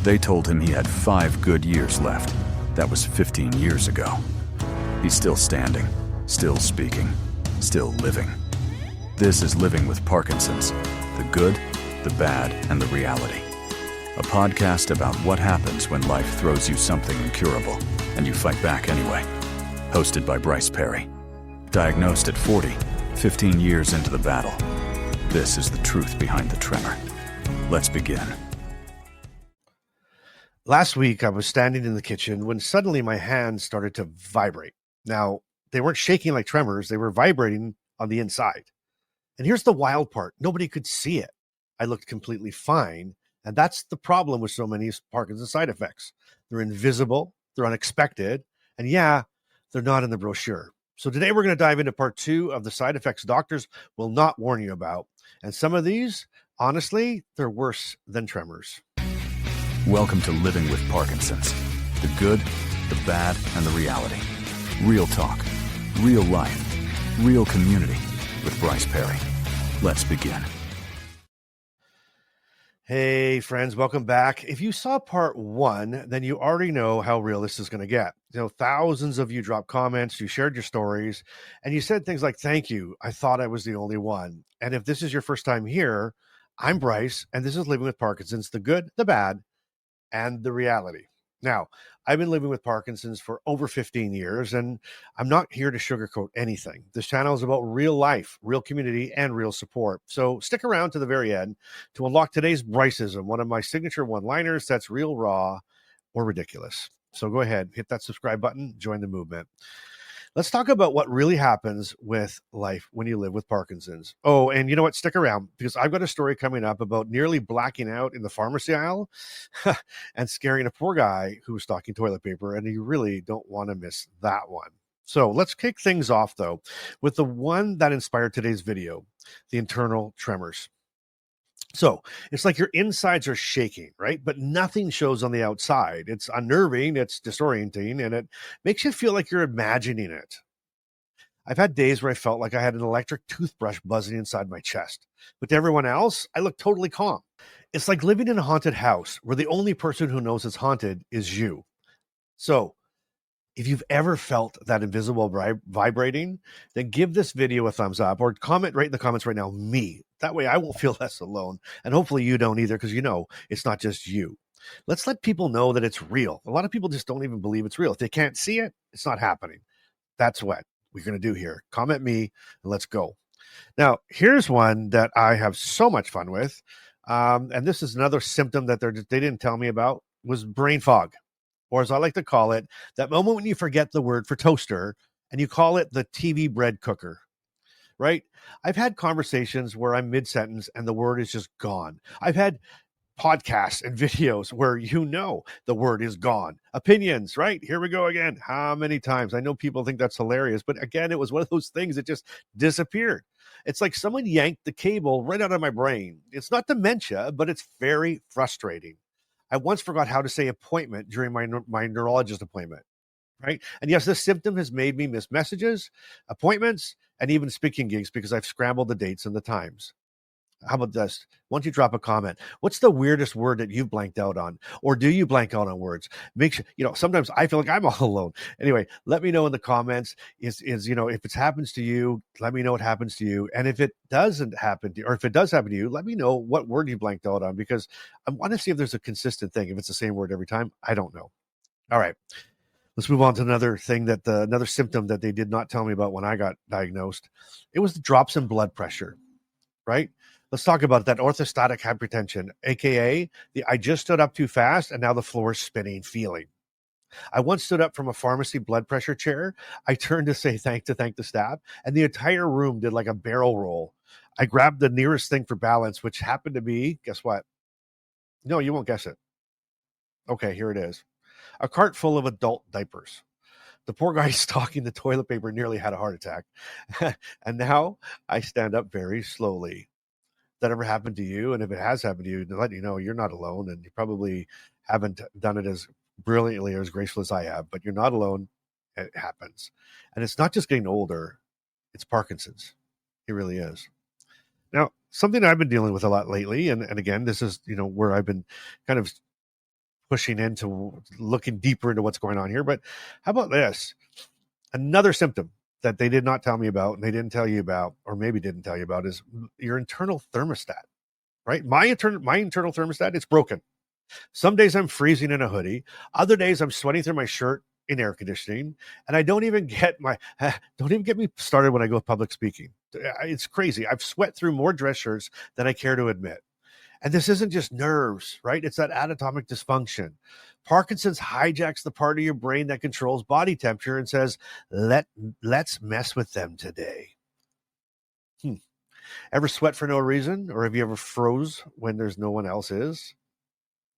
They told him he had 5 good years left. That was 15 years ago. He's still standing, still speaking, still living. This is Living with Parkinsons, the good, the bad, and the reality. A podcast about what happens when life throws you something incurable, and you fight back anyway. Hosted by Bryce Perry. Diagnosed at 40, 15 years into the battle. This is the truth behind the tremor. Let's begin. Last week, I was standing in the kitchen when suddenly my hands started to vibrate. Now, they weren't shaking like tremors. They were vibrating on the inside. And here's the wild part. Nobody could see it. I looked completely fine. And that's the problem with so many Parkinson's side effects. They're invisible. They're unexpected. And yeah, they're not in the brochure. So today we're going to dive into part 2 of the side effects doctors will not warn you about. And some of these, honestly, they're worse than tremors. Welcome to Living with Parkinsons. The good, the bad, and the reality. Real talk, real life, real community with Bryce Perry. Let's begin. Hey friends, welcome back. If you saw part 1, then you already know how real this is going to get. You know, thousands of you dropped comments, you shared your stories, and you said things like, thank you, I thought I was the only one. And if this is your first time here, I'm Bryce, and this is Living with Parkinsons, the good, the bad, and the reality. Now, I've been living with Parkinson's for over 15 years, and I'm not here to sugarcoat anything. This channel is about real life, real community, and real support. So stick around to the very end to unlock today's Bryce-ism, one of my signature one-liners that's real, raw, or ridiculous. So go ahead, hit that subscribe button, join the movement. Let's talk about what really happens with life when you live with Parkinson's. Oh, and you know what? Stick around because I've got a story coming up about nearly blacking out in the pharmacy aisle and scaring a poor guy who was stocking toilet paper, and you really don't want to miss that one. So let's kick things off, though, with the one that inspired today's video, the internal tremors. So it's like your insides are shaking, right? But nothing shows on the outside. It's unnerving, it's disorienting, and it makes you feel like you're imagining it. I've had days where I felt like I had an electric toothbrush buzzing inside my chest. But to everyone else, I look totally calm. It's like living in a haunted house where the only person who knows it's haunted is you. So if you've ever felt that invisible vibrating, then give this video a thumbs up or comment right in the comments right now, me. That way I won't feel less alone. And hopefully you don't either, because you know it's not just you. Let's let people know that it's real. A lot of people just don't even believe it's real. If they can't see it, it's not happening. That's what we're going to do here. Comment me and let's go. Now, here's one that I have so much fun with. And this is another symptom that they didn't tell me about, was brain fog. Or as I like to call it, that moment when you forget the word for toaster and you call it the TV bread cooker, right? I've had conversations where I'm mid-sentence and the word is just gone. I've had podcasts and videos where you know the word is gone. Opinions, right? Here we go again. How many times? I know people think that's hilarious, but again, it was one of those things that just disappeared. It's like someone yanked the cable right out of my brain. It's not dementia, but it's very frustrating. I once forgot how to say appointment during my neurologist appointment, right? And yes, this symptom has made me miss messages, appointments, and even speaking gigs because I've scrambled the dates and the times. How about this? Why don't you drop a comment? What's the weirdest word that you've blanked out on? Or do you blank out on words? Make sure, sometimes I feel like I'm all alone. Anyway, let me know in the comments if it happens to you, let me know what happens to you. And if it doesn't happen to you, or if it does happen to you, let me know what word you blanked out on, because I want to see if there's a consistent thing. If it's the same word every time, I don't know. All right. Let's move on to another thing another symptom that they did not tell me about when I got diagnosed. It was the drops in blood pressure, right? Let's talk about that orthostatic hypertension, aka the I just stood up too fast and now the floor is spinning feeling. I once stood up from a pharmacy blood pressure chair. I turned to say thank the staff, and the entire room did like a barrel roll. I grabbed the nearest thing for balance, which happened to be, guess what? No, you won't guess it. Okay, here it is. A cart full of adult diapers. The poor guy stocking the toilet paper nearly had a heart attack. And now I stand up very slowly. That ever happened to you? And if it has happened to you, to let you know you're not alone, and you probably haven't done it as brilliantly or as graceful as I have, but you're not alone. It happens. And it's not just getting older, it's Parkinson's. It really is. Now, something I've been dealing with a lot lately, and again, this is, where I've been kind of pushing into looking deeper into what's going on here. But how about this? Another symptom that they did not tell me about, and they didn't tell you about, or maybe didn't tell you about, is your internal thermostat, right? My internal thermostat, it's broken. Some days I'm freezing in a hoodie. Other days I'm sweating through my shirt in air conditioning, and I don't even get me started when I go public speaking. It's crazy. I've sweat through more dress shirts than I care to admit. And this isn't just nerves, right? It's that anatomic dysfunction. Parkinson's hijacks the part of your brain that controls body temperature and says, let's mess with them today. Ever sweat for no reason? Or have you ever froze when there's no one else is?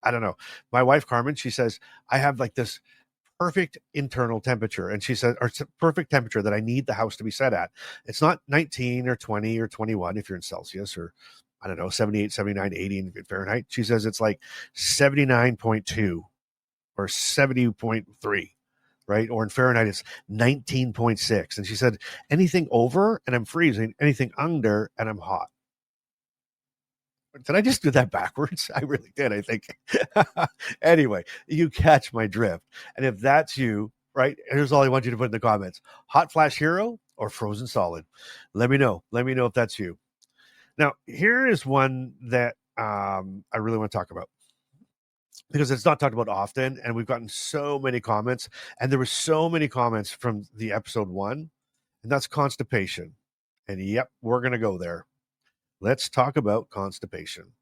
I don't know. My wife, Carmen, she says, I have like this perfect internal temperature. And she said, or perfect temperature that I need the house to be set at. It's not 19 or 20 or 21 if you're in Celsius, or I don't know, 78, 79, 80 in Fahrenheit. She says it's like 79.2 or 70.3, right? Or in Fahrenheit, it's 19.6. And she said, anything over and I'm freezing, anything under and I'm hot. Did I just do that backwards? I really did, I think. Anyway, you catch my drift. And if that's you, right, here's all I want you to put in the comments. Hot flash hero or frozen solid? Let me know. Let me know if that's you. Now, here is one that I really want to talk about, because it's not talked about often, and we've gotten so many comments, and there were so many comments from the episode 1, and that's constipation. And yep, we're going to go there. Let's talk about constipation.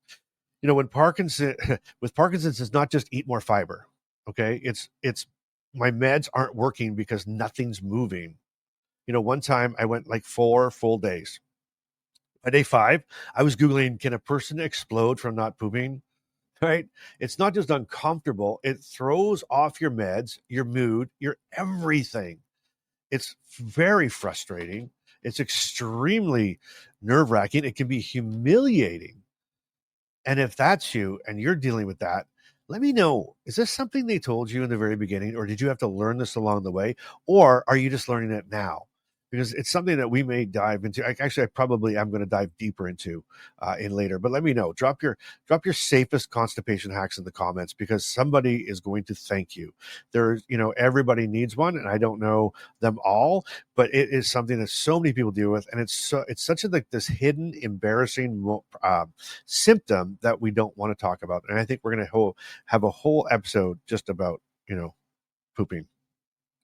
You know, with Parkinson's, it's not just eat more fiber. Okay. It's my meds aren't working because nothing's moving. You know, one time I went like 4 full days. By day 5, I was Googling, can a person explode from not pooping? Right. It's not just uncomfortable. It throws off your meds, your mood, your everything. It's very frustrating. It's extremely nerve-wracking. It can be humiliating. And if that's you and you're dealing with that, let me know. Is this something they told you in the very beginning, or did you have to learn this along the way? Or are you just learning it now? Because it's something that we may dive into. Actually, I probably am going to dive deeper into in later. But let me know. Drop your safest constipation hacks in the comments, because somebody is going to thank you. There's, you know, everybody needs one, and I don't know them all, but it is something that so many people deal with, and it's such a like this hidden, embarrassing symptom that we don't want to talk about. And I think we're going to have a whole episode just about, you know, pooping.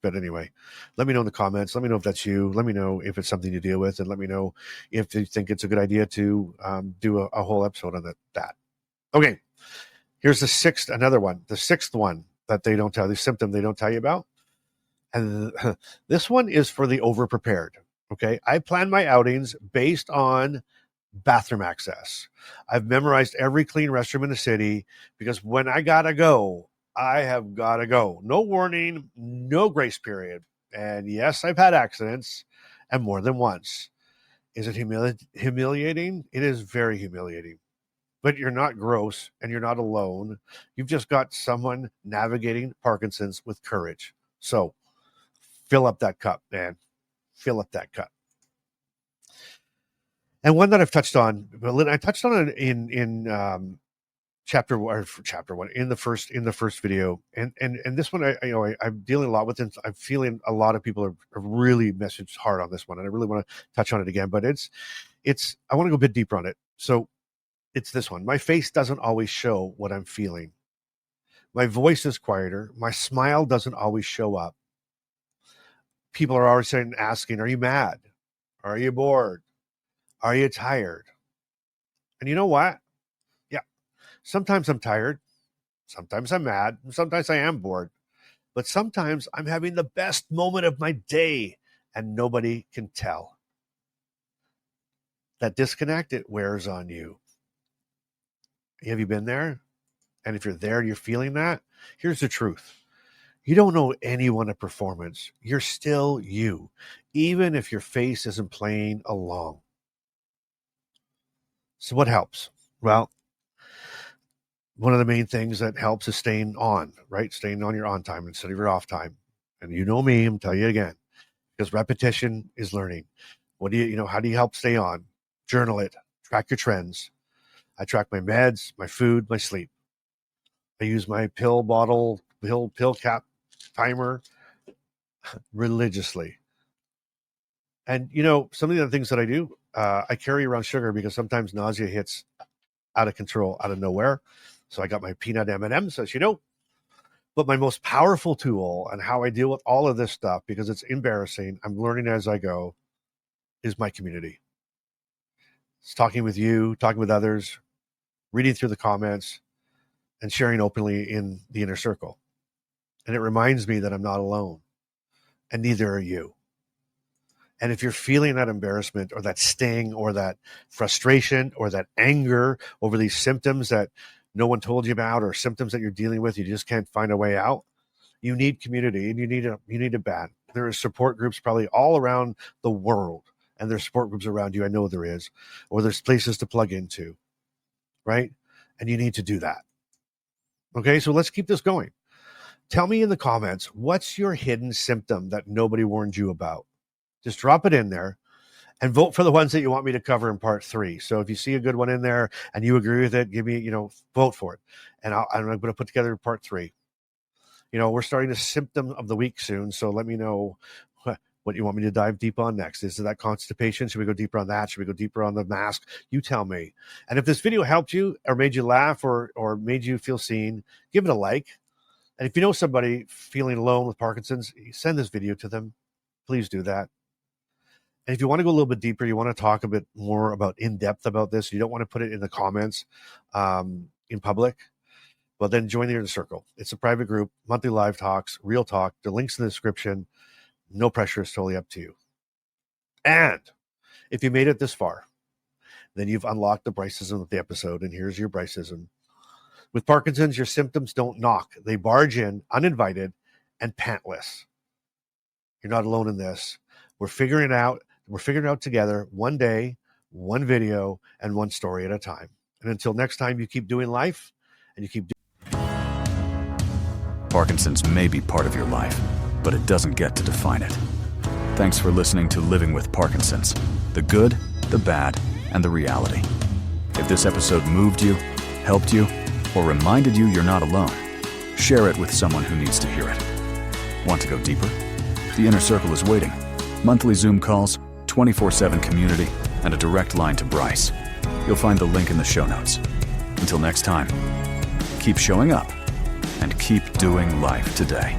But anyway, let me know in the comments. Let me know if that's you. Let me know if it's something you deal with, and let me know if you think it's a good idea to do a whole episode on that. Okay, here's the sixth one that they don't tell, the symptom they don't tell you about. And this one is for the overprepared. Okay, I plan my outings based on bathroom access. I've memorized every clean restroom in the city, because when I gotta go, I have got to go. No warning, no grace period. And yes, I've had accidents, and more than once. Is it humiliating? It is very humiliating. But you're not gross, and you're not alone. You've just got someone navigating Parkinson's with courage. So fill up that cup, man. Fill up that cup. And one that I've touched on, I touched on it in chapter 1 in the first video, and this one I'm dealing a lot with, and I'm feeling a lot of people have really messaged hard on this one, and I really want to touch on it again, but it's I want to go a bit deeper on it. So it's this one. My face doesn't always show what I'm feeling. My voice is quieter. My smile doesn't always show up. People are always asking, are you mad? Are you bored? Are you tired? And you know what? Sometimes I'm tired, sometimes I'm mad, and sometimes I am bored. But sometimes I'm having the best moment of my day, and nobody can tell. That disconnect, it wears on you. Have you been there? And if you're there and you're feeling that, here's the truth. You don't know anyone at performance. You're still you, even if your face isn't playing along. So what helps? Well, one of the main things that helps is staying on, right? Staying on your on time instead of your off time. And you know me, I'm telling you again, because repetition is learning. What do you how do you help stay on? Journal it, track your trends. I track my meds, my food, my sleep. I use my pill bottle, pill cap timer religiously. And, some of the other things that I do, I carry around sugar because sometimes nausea hits out of control, out of nowhere. So I got my peanut M&Ms, as you know. But my most powerful tool and how I deal with all of this stuff, because it's embarrassing, I'm learning as I go, is my community. It's talking with you, talking with others, reading through the comments, and sharing openly in the inner circle. And it reminds me that I'm not alone, and neither are you. And if you're feeling that embarrassment or that sting or that frustration or that anger over these symptoms that no one told you about, or symptoms that you're dealing with, you just can't find a way out, you need community, and you need a band. There are support groups probably all around the world, and there's support groups around you. I know there is, or there's places to plug into, right? And you need to do that. Okay, so let's keep this going. Tell me in the comments, what's your hidden symptom that nobody warned you about? Just drop it in there and vote for the ones that you want me to cover in part 3. So if you see a good one in there and you agree with it, give me, vote for it. And I'm going to put together part 3. We're starting the symptom of the week soon. So let me know what you want me to dive deep on next. Is it that constipation? Should we go deeper on that? Should we go deeper on the mask? You tell me. And if this video helped you or made you laugh or made you feel seen, give it a like. And if you know somebody feeling alone with Parkinson's, send this video to them. Please do that. And if you want to go a little bit deeper, you want to talk a bit more in depth about this, you don't want to put it in the comments in public, well, then join the Inner Circle. It's a private group, monthly live talks, real talk. The link's in the description. No pressure. It's totally up to you. And if you made it this far, then you've unlocked the Bryce-ism of the episode. And here's your Bryce-ism. With Parkinson's, your symptoms don't knock. They barge in uninvited and pantless. You're not alone in this. We're figuring it out. We're figuring it out together, one day, one video, and one story at a time. And until next time, you keep doing life, and you keep Parkinson's may be part of your life, but it doesn't get to define it. Thanks for listening to Living with Parkinson's, the good, the bad, and the reality. If this episode moved you, helped you, or reminded you you're not alone, share it with someone who needs to hear it. Want to go deeper? The Inner Circle is waiting. Monthly Zoom calls, 24/7 community, and a direct line to Bryce. You'll find the link in the show notes. Until next time, keep showing up and keep doing life today.